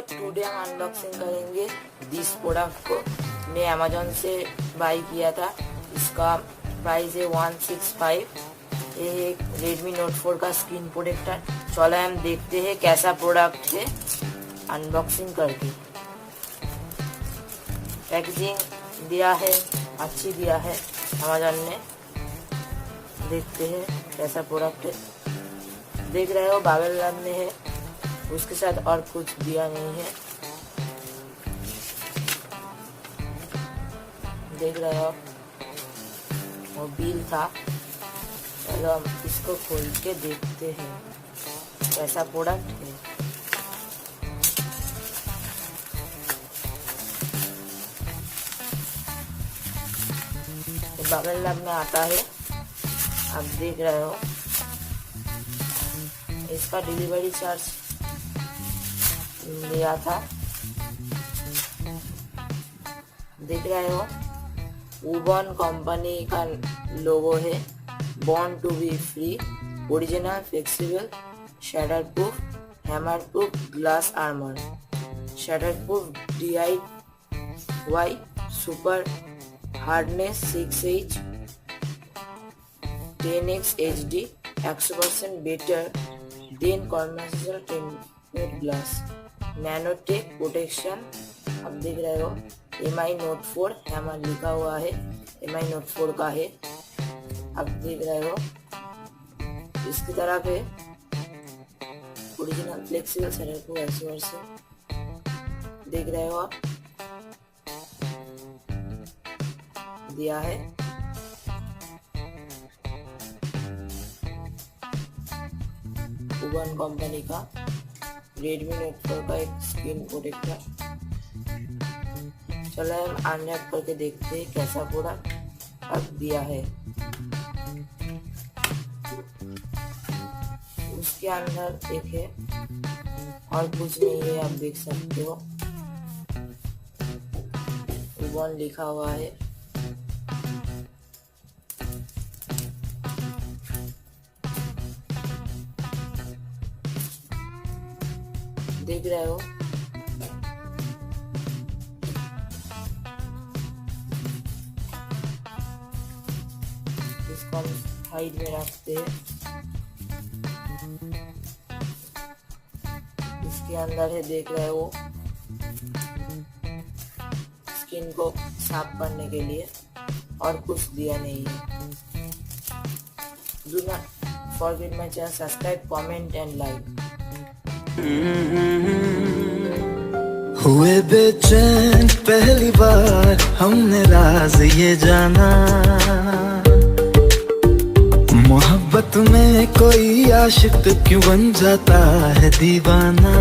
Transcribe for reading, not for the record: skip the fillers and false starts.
Today हम unboxing करेंगे this product को। मैं अमेजोन से बाई किया था। इसका प्राइस है 165। ये एक Redmi Note 4 का स्क्रीन प्रोटेक्टर। चलो हम देखते हैं कैसा प्रोडक्ट है अनबॉक्सिंग करके। पैकेजिंग दिया है, अच्छी दिया है अमेजोन ने। देखते हैं कैसा प्रोडक्ट है। देख रहे हो बबल रैप में है, उसके साथ और कुछ दिया नहीं है। देख रहे हो वो बिल था। चलो हम इसको खोल के देखते हैं कैसा प्रोडक्ट है। बबल रैप में आता है, आप देख रहे हो। इसका डिलीवरी चार्ज लिया था। देख रहे हो UBON कंपनी का लोगो है। Born to be free, original, flexible, shatter proof, hammer proof, glass armour, shatter proof, DIY, super hardness 6H, 10x HD, 100% better than commercial template glass, nanotech protection. आप देख रहे हो MI Note 4 हैमर लिखा हुआ है, MI Note 4 का है। आप देख रहे हो इसकी तरफ है ओरिजिनल फ्लेक्सिबल शटर को ऐसे वैसे। देख रहे हो आप दिया है। UBON कंपनी का Redmi Note 4 का एक स्क्रीन प्रोटेक्टर। चलो हम अनरैप करके देखते हैं कैसा प्रोडक्ट अब दिया है। उसके अंदर एक है और कुछ नहीं है, आप देख सकते हो UBON लिखा हुआ है। देख रहे हो इसको हम साइड में रखते हैं। इसके अंदर है, देख रहे हो स्किन को साफ करने के लिए, और कुछ दिया नहीं है। Do not forget my channel, subscribe, comment and like. हुए बेचैन पहली बार हमने राज ये जाना, मोहब्बत में कोई आशिक क्यों बन जाता है दीवाना।